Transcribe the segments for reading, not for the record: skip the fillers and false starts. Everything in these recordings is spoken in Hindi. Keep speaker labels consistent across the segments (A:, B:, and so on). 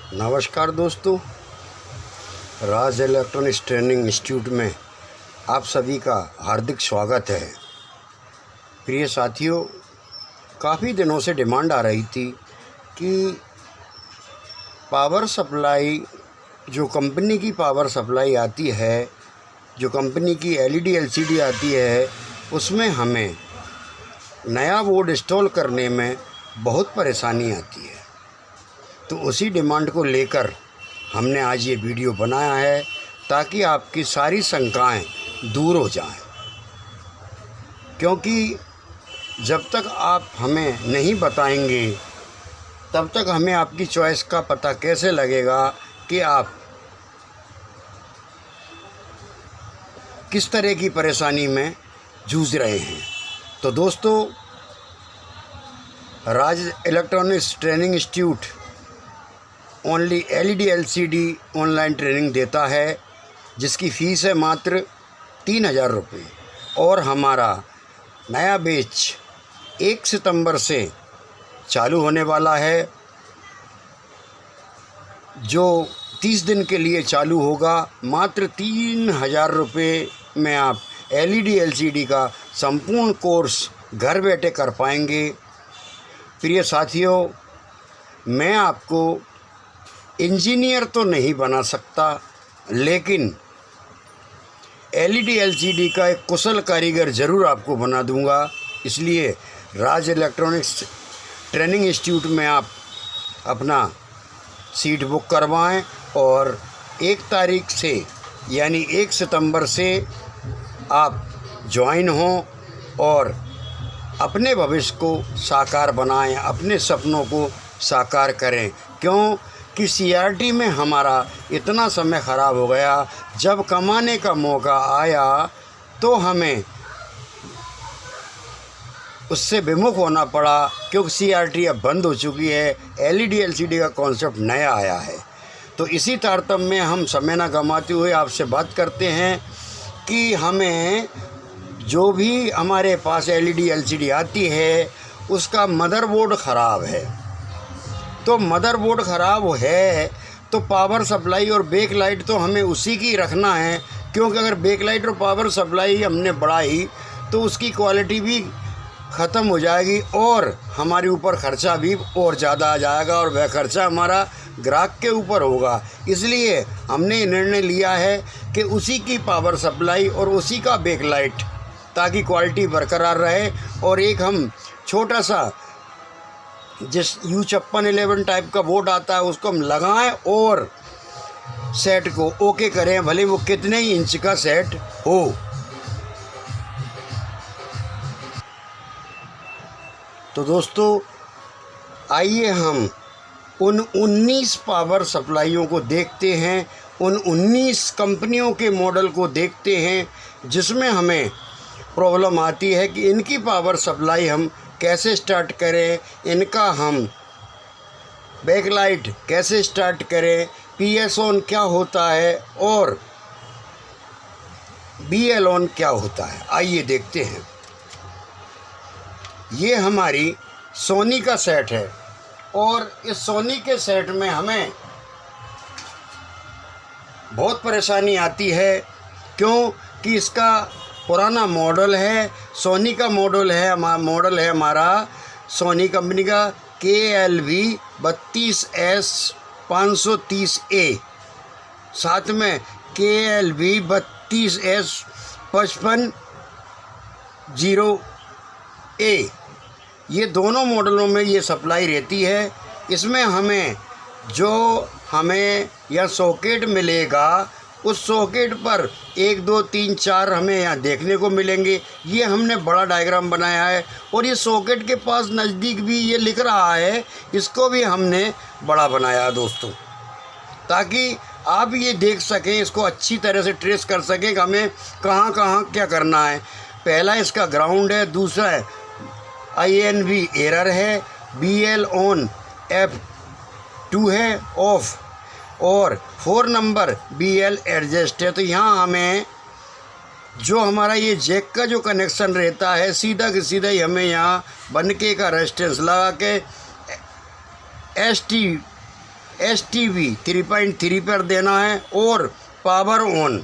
A: नमस्कार दोस्तों, राज इलेक्ट्रॉनिक्स ट्रेनिंग इंस्टीट्यूट में आप सभी का हार्दिक स्वागत है। प्रिय साथियों, काफ़ी दिनों से डिमांड आ रही थी कि पावर सप्लाई, जो कंपनी की पावर सप्लाई आती है, जो कंपनी की एलईडी एलसीडी आती है, उसमें हमें नया बोर्ड इंस्टॉल करने में बहुत परेशानी आती है। तो उसी डिमांड को लेकर हमने आज ये वीडियो बनाया है ताकि आपकी सारी शंकाएं दूर हो जाएं। क्योंकि जब तक आप हमें नहीं बताएंगे तब तक हमें आपकी चॉइस का पता कैसे लगेगा कि आप किस तरह की परेशानी में जूझ रहे हैं। तो दोस्तों, Raj electronics training institute only LED LCD online training देता है, जिसकी फ़ीस है मात्र 3000 रुपये। और हमारा नया बैच 1 सितंबर से चालू होने वाला है, जो 30 दिन के लिए चालू होगा। मात्र 3000 रुपये में आप एलईडी एलसीडी का संपूर्ण कोर्स घर बैठे कर पाएंगे। प्रिय साथियों, मैं आपको इंजीनियर तो नहीं बना सकता, लेकिन एलईडी एलसीडी का एक कुशल कारीगर ज़रूर आपको बना दूंगा। इसलिए राज इलेक्ट्रॉनिक्स ट्रेनिंग इंस्टीट्यूट में आप अपना सीट बुक करवाएं और 1 तारीख से यानी 1 सितंबर से आप ज्वाइन हों और अपने भविष्य को साकार बनाएं, अपने सपनों को साकार करें। क्यों कि सीआरटी में हमारा इतना समय ख़राब हो गया, जब कमाने का मौका आया तो हमें उससे विमुख होना पड़ा, क्योंकि सीआरटी अब बंद हो चुकी है। एलईडी एलसीडी का कॉन्सेप्ट नया आया है। तो इसी तारतम्य में हम समय ना गंवाते हुए आपसे बात करते हैं कि हमें जो भी हमारे पास एलईडी एलसीडी आती है उसका मदरबोर्ड ख़राब है। तो मदरबोर्ड ख़राब है तो पावर सप्लाई और बैक लाइट तो हमें उसी की रखना है, क्योंकि अगर बैक लाइट और पावर सप्लाई हमने बढ़ाई तो उसकी क्वालिटी भी ख़त्म हो जाएगी और हमारे ऊपर ख़र्चा भी और ज़्यादा आ जाएगा, और वह ख़र्चा हमारा ग्राहक के ऊपर होगा। इसलिए हमने निर्णय लिया है कि उसी की पावर सप्लाई और उसी का बैक लाइट, ताकि क्वालिटी बरकरार रहे। और एक हम छोटा सा जिस U5611 टाइप का बोर्ड आता है उसको हम लगाएं और सेट को ओके करें, भले वो कितने ही इंच का सेट हो। तो दोस्तों, आइए हम उन 19 पावर सप्लाइयों को देखते हैं, उन 19 कंपनियों के मॉडल को देखते हैं जिसमें हमें प्रॉब्लम आती है कि इनकी पावर सप्लाई हम कैसे स्टार्ट करें, इनका हम बैकलाइट कैसे स्टार्ट करें, पीएस ऑन क्या होता है और बीएल ऑन क्या होता है। आइए देखते हैं। ये हमारी सोनी का सेट है और इस सोनी के सेट में हमें बहुत परेशानी आती है, क्यों कि इसका पुराना मॉडल है, सोनी का मॉडल है हमारा सोनी कंपनी का KLV 32S 530A, साथ में KLV 32S 550A। ये दोनों मॉडलों में ये सप्लाई रहती है। इसमें हमें यह सॉकेट मिलेगा, उस सॉकेट पर 1 2 3 4 हमें यहाँ देखने को मिलेंगे। ये हमने बड़ा डायग्राम बनाया है और ये सॉकेट के पास नज़दीक भी ये लिख रहा है, इसको भी हमने बड़ा बनाया है दोस्तों, ताकि आप ये देख सकें, इसको अच्छी तरह से ट्रेस कर सकें कि हमें कहाँ कहाँ क्या करना है। पहला इसका ग्राउंड है, दूसरा है INV एरर है, BL ऑन F2 है ऑफ, और 4 नंबर BL एडजस्ट है। तो यहाँ हमें जो हमारा ये जैक का जो कनेक्शन रहता है, सीधा के सीधा ही हमें यहाँ बनके का रेजिस्टेंस लगा के ST STV 3.3 पर देना है और पावर ऑन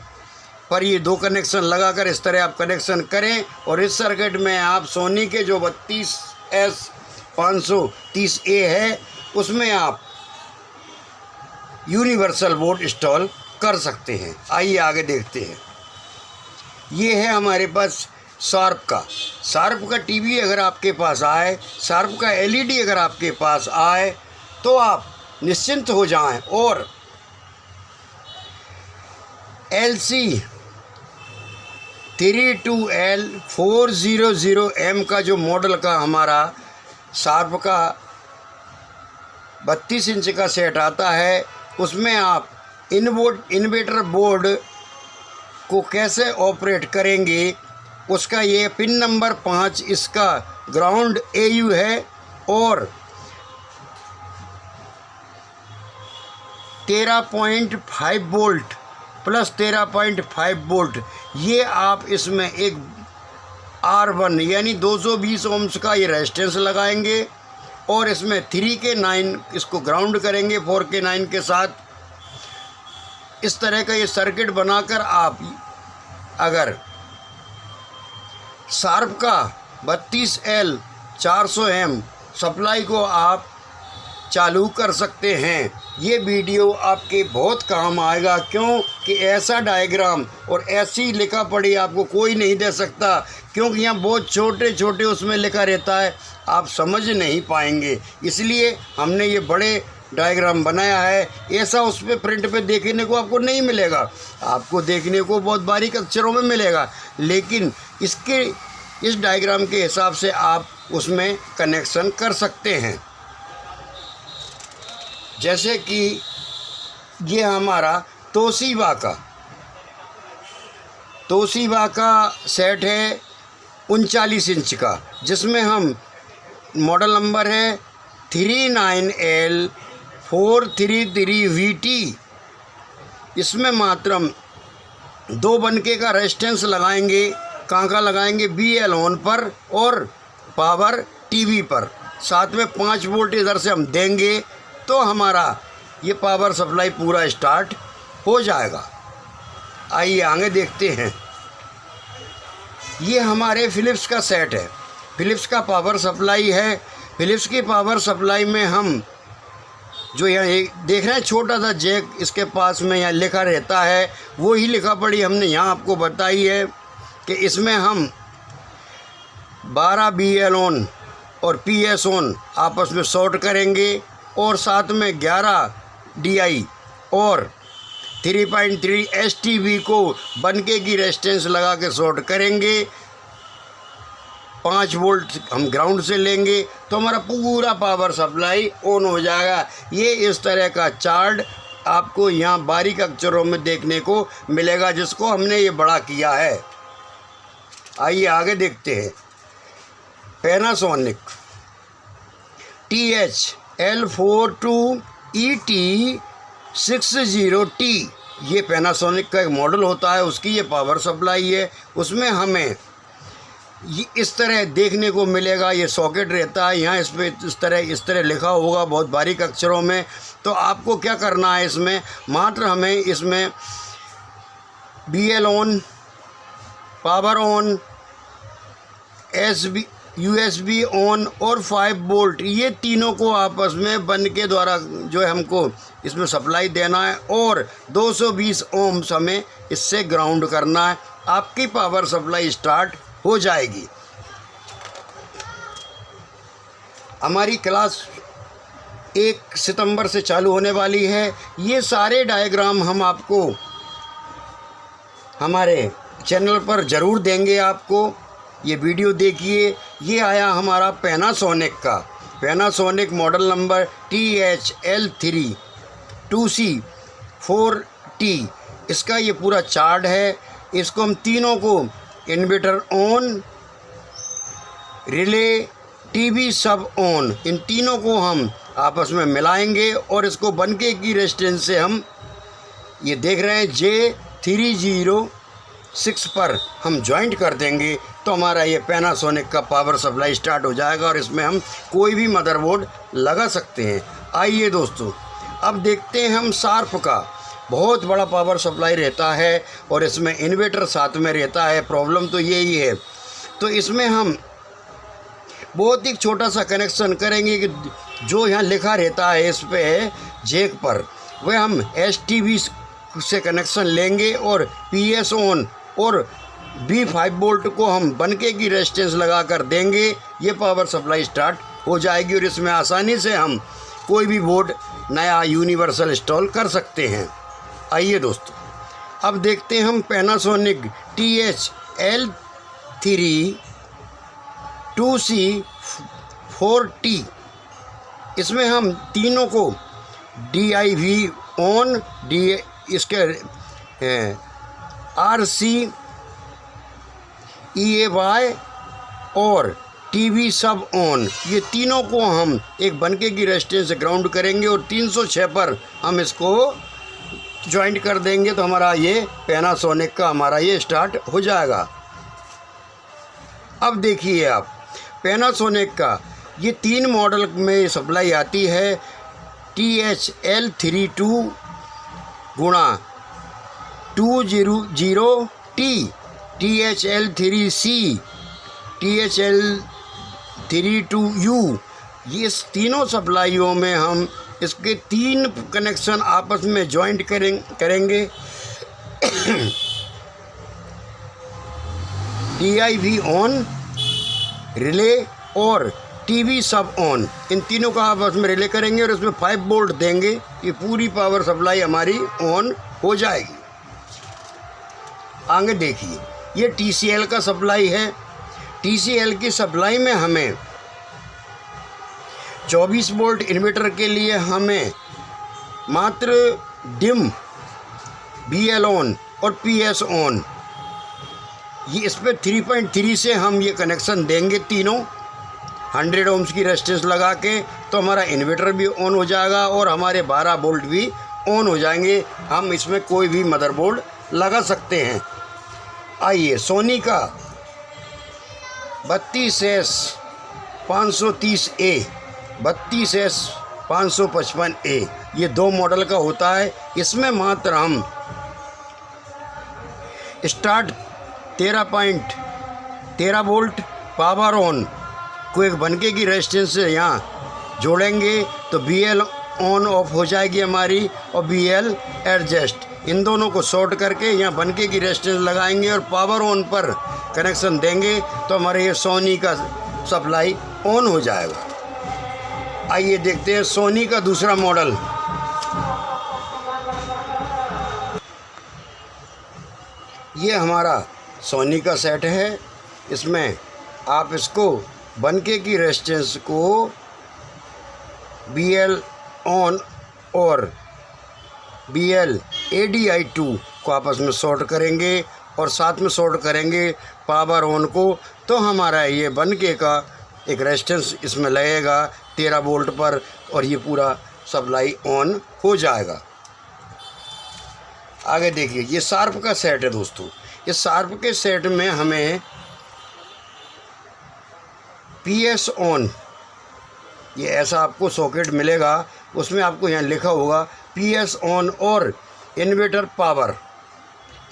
A: पर ये 2 कनेक्शन लगाकर इस तरह आप कनेक्शन करें। और इस सर्किट में आप सोनी के जो 32S530A है उसमें आप यूनिवर्सल बोर्ड इंस्टॉल कर सकते हैं। आइए आगे देखते हैं। ये है हमारे पास शार्प का टीवी अगर आपके पास आए, शार्प का LED अगर आपके पास आए तो आप निश्चिंत हो जाएं। और LC 32L400M का जो मॉडल का हमारा शार्प का 32 इंच का सेट आता है उसमें आप इन्वर्टर बोर्ड को कैसे ऑपरेट करेंगे उसका ये पिन नंबर 5 इसका ग्राउंड AU है और 13.5 वोल्ट प्लस 13.5 वोल्ट ये आप इसमें एक R1 यानी 220 ओम्स का ये रेजिस्टेंस लगाएंगे और इसमें 3 के 9 इसको ग्राउंड करेंगे 4 के 9 के साथ। इस तरह का ये सर्किट बनाकर आप अगर शार्प का 32L400M सप्लाई को आप चालू कर सकते हैं। ये वीडियो आपके बहुत काम आएगा क्योंकि ऐसा डायग्राम और ऐसी लिखा पढ़ी आपको कोई नहीं दे सकता, क्योंकि यहाँ बहुत छोटे छोटे उसमें लिखा रहता है, आप समझ नहीं पाएंगे। इसलिए हमने ये बड़े डायग्राम बनाया है। ऐसा उस पर प्रिंट पे देखने को आपको नहीं मिलेगा, आपको देखने को बहुत बारीक अक्षरों में मिलेगा, लेकिन इस डायग्राम के हिसाब से आप उसमें कनेक्शन कर सकते हैं। जैसे कि ये हमारा तोशिबा का सेट है 39 इंच का, जिसमें हम मॉडल नंबर है 39L433VT। इसमें मात्र 2 बनके का रेजिस्टेंस लगाएंगे, कहाँ लगाएंगे BL ऑन पर और पावर TV पर, साथ में 5 वोल्ट इधर से हम देंगे तो हमारा ये पावर सप्लाई पूरा स्टार्ट हो जाएगा। आइए आगे देखते हैं। ये हमारे फ़िलिप्स का सेट है, फ़िलिप्स का पावर सप्लाई है। फ़िलिप्स की पावर सप्लाई में हम जो यहाँ देख रहे हैं छोटा सा जैक इसके पास में यहाँ लिखा रहता है, वो ही लिखा पड़ी हमने यहाँ आपको बताई है कि इसमें हम 12 BL ऑन और PS ऑन आपस में शॉर्ट करेंगे और साथ में 11 DI और 3.3 STV को बनके की रेजिस्टेंस लगा के शॉर्ट करेंगे। 5 वोल्ट हम ग्राउंड से लेंगे तो हमारा पूरा पावर सप्लाई ऑन हो जाएगा। ये इस तरह का चार्ट आपको यहाँ बारीक अक्षरों में देखने को मिलेगा, जिसको हमने ये बड़ा किया है। आइए आगे देखते हैं। पैनासोनिक THL42ET60T ये पैनासोनिक का एक मॉडल होता है, उसकी ये पावर सप्लाई है। उसमें हमें ये इस तरह देखने को मिलेगा, ये सॉकेट रहता है यहाँ, इस पर इस तरह लिखा होगा बहुत बारीक अक्षरों में। तो आपको क्या करना है, इसमें मात्र हमें इसमें BL on, power on, USB on और 5 वोल्ट ये तीनों को आपस में बन के द्वारा जो है हमको इसमें सप्लाई देना है और 220 ओम्स हमें इससे ग्राउंड करना है। आपकी पावर सप्लाई स्टार्ट हो जाएगी। हमारी क्लास 1 सितंबर से चालू होने वाली है। ये सारे डायग्राम हम आपको हमारे चैनल पर ज़रूर देंगे। आपको ये वीडियो देखिए। ये आया हमारा पैनासोनिक मॉडल नंबर THL32C4T। इसका ये पूरा चार्ट है। इसको हम तीनों को इन्वर्टर ऑन, रिले, टीवी सब ऑन, इन तीनों को हम आपस में मिलाएंगे और इसको बनके की रेजिस्टेंस से हम ये देख रहे हैं J306 पर हम ज्वाइंट कर देंगे तो हमारा ये पैनासोनिक का पावर सप्लाई स्टार्ट हो जाएगा और इसमें हम कोई भी मदरबोर्ड लगा सकते हैं। आइए दोस्तों, अब देखते हैं हम शार्प का। बहुत बड़ा पावर सप्लाई रहता है और इसमें इन्वर्टर साथ में रहता है। प्रॉब्लम तो यही है। तो इसमें हम बहुत ही छोटा सा कनेक्शन करेंगे कि जो यहाँ लिखा रहता है इस पे जैक पर, वह हम STB से कनेक्शन लेंगे और PS ऑन और B5 वोल्ट को हम बनके की रेजिस्टेंस लगा कर देंगे। ये पावर सप्लाई स्टार्ट हो जाएगी और इसमें आसानी से हम कोई भी बोर्ड नया यूनिवर्सल इंस्टॉल कर सकते हैं। आइए दोस्तों, अब देखते हैं हम पैनासोनिक THL3 2C4T। इसमें हम तीनों को DIV ऑन, इसके RC EAY और TV सब ऑन, ये तीनों को हम एक बनके की रेजिस्टेंस से ग्राउंड करेंगे और 306 पर हम इसको ज्वाइंट कर देंगे। तो हमारा ये पैनासोनिक का हमारा ये स्टार्ट हो जाएगा। अब देखिए आप, पैनासोनिक का ये 3 मॉडल में सप्लाई आती है। THL32 गुणा 200T, THL3C, THL32U, ये तीनों सप्लाइयों में हम इसके 3 कनेक्शन आपस में जॉइंट करेंगे। DIV ऑन रिले और TV सब ऑन, इन तीनों का आपस में रिले करेंगे और इसमें 5 वोल्ट देंगे। ये पूरी पावर सप्लाई हमारी ऑन हो जाएगी। आगे देखिए, ये TCL का सप्लाई है। TCL की सप्लाई में हमें 24 वोल्ट इन्वर्टर के लिए हमें मात्र डिम, BL ऑन और PS ऑन, ये इस पर 3.3 से हम ये कनेक्शन देंगे तीनों 100 ओम्स की रेजिस्टेंस लगा के। तो हमारा इन्वर्टर भी ऑन हो जाएगा और हमारे 12 वोल्ट भी ऑन हो जाएंगे। हम इसमें कोई भी मदरबोर्ड लगा सकते हैं। आइए, सोनी का 32S530A, 32S555A, ये 2 मॉडल का होता है। इसमें मात्र हम स्टार्ट 13.13 वोल्ट पावर ऑन को एक बनके की रेजिस्टेंस से यहाँ जोड़ेंगे तो BL ऑन ऑफ हो जाएगी हमारी और BL एडजस्ट, इन दोनों को शॉर्ट करके यहाँ बनके की रेजिस्टेंस लगाएंगे और पावर ऑन पर कनेक्शन देंगे तो हमारे ये सोनी का सप्लाई ऑन हो जाएगा। आइए देखते हैं सोनी का दूसरा मॉडल। ये हमारा सोनी का सेट है। इसमें आप इसको बनके की रेजिस्टेंस को BL ऑन और BL ADI2 को आपस में शॉर्ट करेंगे और साथ में शॉर्ट करेंगे पावर ऑन को। तो हमारा ये बनके का एक रेजिस्टेंस इसमें लगेगा 13 वोल्ट पर और ये पूरा सप्लाई ऑन हो जाएगा। आगे देखिए, ये शार्प का सेट है दोस्तों। इस शार्प के सेट में हमें PS ऑन, ये ऐसा आपको सॉकेट मिलेगा, उसमें आपको यहाँ लिखा होगा PS ऑन और इन्वर्टर पावर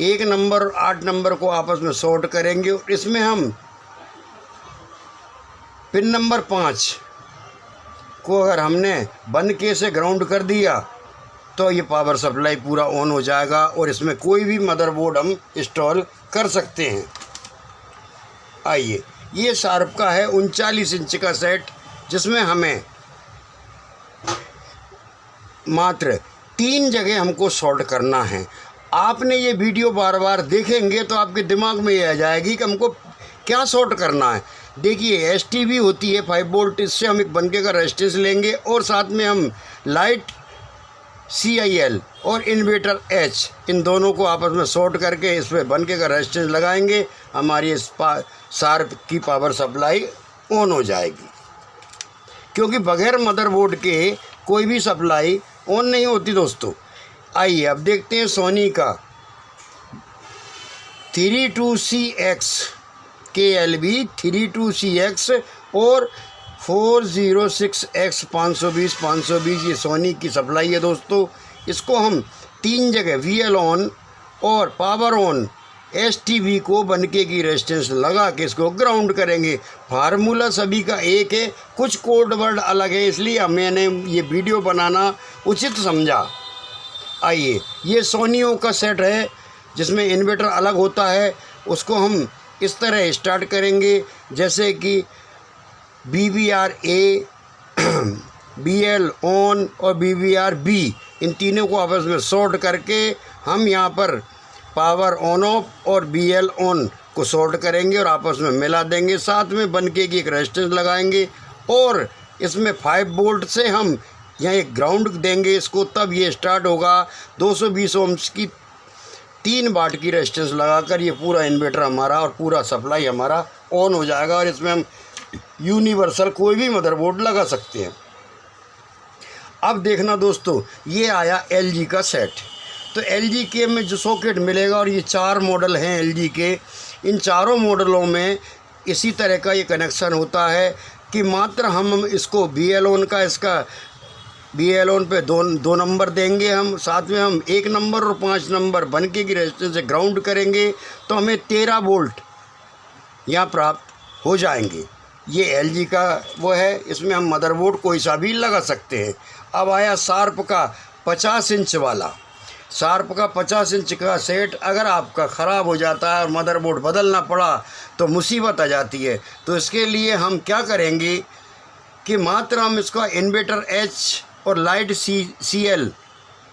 A: 1 नंबर और 8 नंबर को आपस में शॉर्ट करेंगे और इसमें हम पिन नंबर 5 को अगर हमने बनके से ग्राउंड कर दिया तो ये पावर सप्लाई पूरा ऑन हो जाएगा और इसमें कोई भी मदरबोर्ड हम इंस्टॉल कर सकते हैं। आइए, ये शार्प का है 39 इंच का सेट, जिसमें हमें मात्र 3 जगह हमको शॉर्ट करना है। आपने ये वीडियो बार बार देखेंगे तो आपके दिमाग में ये आ जाएगी कि हमको क्या शॉर्ट करना है। देखिए, STB होती है 5 वोल्ट, इससे हम एक बनके का रेजिस्टेंस लेंगे और साथ में हम लाइट CIL और इन्वर्टर H, इन दोनों को आपस में शॉर्ट करके इस पर बनके का रेजिस्टेंस लगाएंगे। हमारी इस शार्प की पावर सप्लाई ऑन हो जाएगी, क्योंकि बगैर मदरबोर्ड के कोई भी सप्लाई ऑन नहीं होती दोस्तों। आइए अब देखते हैं सोनी का 32CX KLB 32CX और 406X520 ये सोनी की सप्लाई है दोस्तों। इसको हम 3 जगह VL ऑन और पावर ऑन STV को बनके की रेजिस्टेंस लगा के इसको ग्राउंड करेंगे। फार्मूला सभी का एक है, कुछ कोड वर्ड अलग है, इसलिए मैंने ये वीडियो बनाना उचित समझा। आइए, ये सोनियों का सेट है जिसमें इन्वर्टर अलग होता है, उसको हम इस तरह स्टार्ट करेंगे जैसे कि BVR A, BL ऑन और BVR B, इन तीनों को आपस में शॉर्ट करके हम यहाँ पर पावर ऑन ऑफ और BL ऑन को शॉर्ट करेंगे और आपस में मिला देंगे। साथ में बनके की एक रेजिस्टेंस लगाएंगे और इसमें 5 वोल्ट से हम यहाँ एक ग्राउंड देंगे इसको, तब ये स्टार्ट होगा। 220 ओम्स की 3 वाट की रेजिस्टेंस लगाकर ये पूरा इन्वर्टर हमारा और पूरा सप्लाई हमारा ऑन हो जाएगा और इसमें हम यूनिवर्सल कोई भी मदरबोर्ड लगा सकते हैं। अब देखना दोस्तों, ये आया LG का सेट। तो LG के में जो सॉकेट मिलेगा, और ये 4 मॉडल हैं LG के, इन चारों मॉडलों में इसी तरह का ये कनेक्शन होता है कि मात्र हम इसको BL ऑन का, इसका BL ऑन पे दो नंबर देंगे हम, साथ में हम 1 नंबर और 5 नंबर बनके की रेजिस्टेंस से ग्राउंड करेंगे तो हमें 13 वोल्ट यहाँ प्राप्त हो जाएंगे। ये LG का वो है, इसमें हम मदरबोर्ड कोई सा भी लगा सकते हैं। अब आया शार्प का 50 इंच वाला। शार्प का 50 इंच का सेट अगर आपका ख़राब हो जाता है और मदरबोर्ड बदलना पड़ा तो मुसीबत आ जाती है। तो इसके लिए हम क्या करेंगे कि मात्र हम इसका इन्वर्टर H और लाइट CL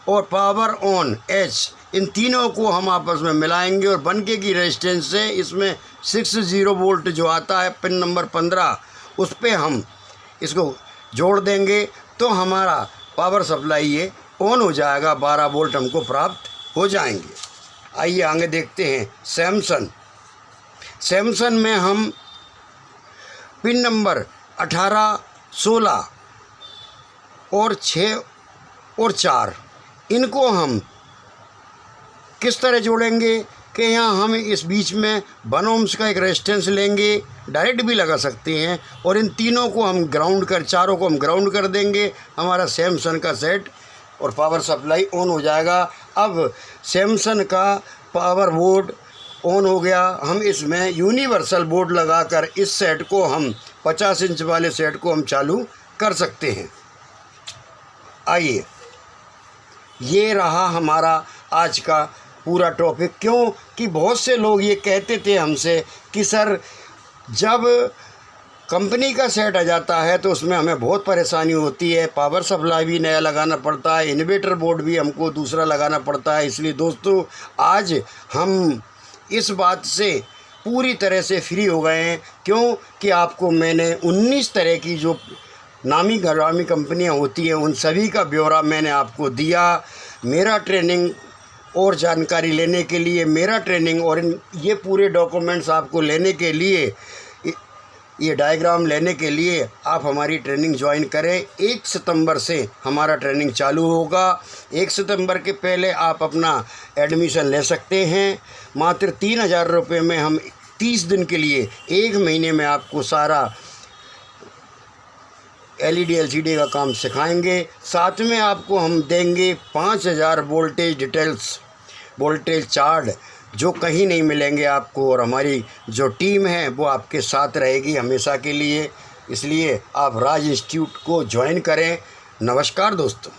A: और पावर ऑन H, इन तीनों को हम आपस में मिलाएंगे और बनके की रेजिस्टेंस से इसमें 60 वोल्ट जो आता है पिन नंबर 15, उस पर हम इसको जोड़ देंगे तो हमारा पावर सप्लाई ये ऑन हो जाएगा। 12 वोल्ट हमको प्राप्त हो जाएंगे। आइए आगे देखते हैं सैमसंग में हम पिन नंबर 18, 16 और 6 और 4 इनको हम किस तरह जोड़ेंगे कि यहाँ हम इस बीच में 1 ओम्स का एक रेजिस्टेंस लेंगे, डायरेक्ट भी लगा सकते हैं, और इन तीनों को हम ग्राउंड कर, चारों को हम ग्राउंड कर देंगे। हमारा सैमसंग का सेट और पावर सप्लाई ऑन हो जाएगा। अब सैमसंग का पावर बोर्ड ऑन हो गया। हम इसमें यूनिवर्सल बोर्ड लगाकर इस सेट को, हम 50 इंच वाले सेट को हम चालू कर सकते हैं। आइए, ये रहा हमारा आज का पूरा टॉपिक। क्यों कि बहुत से लोग ये कहते थे हमसे कि सर, जब कंपनी का सेट आ जाता है तो उसमें हमें बहुत परेशानी होती है, पावर सप्लाई भी नया लगाना पड़ता है, इन्वर्टर बोर्ड भी हमको दूसरा लगाना पड़ता है। इसलिए दोस्तों, आज हम इस बात से पूरी तरह से फ्री हो गए हैं। क्यों कि आपको मैंने 19 तरह की जो नामी घरामी कंपनियां होती हैं उन सभी का ब्यौरा मैंने आपको दिया। मेरा ट्रेनिंग और जानकारी लेने के लिए, मेरा ट्रेनिंग और ये पूरे डॉक्यूमेंट्स आपको लेने के लिए, ये डायग्राम लेने के लिए आप हमारी ट्रेनिंग ज्वाइन करें। 1 सितंबर से हमारा ट्रेनिंग चालू होगा। 1 सितंबर के पहले आप अपना एडमिशन ले सकते हैं। मात्र 3000 रुपये में हम 30 दिन के लिए, 1 महीने में आपको सारा LED LCD का काम सिखाएंगे। साथ में आपको हम देंगे 5000 वोल्टेज चार्ट, जो कहीं नहीं मिलेंगे आपको, और हमारी जो टीम है वो आपके साथ रहेगी हमेशा के लिए। इसलिए आप राज इंस्टीट्यूट को ज्वाइन करें। नमस्कार दोस्तों।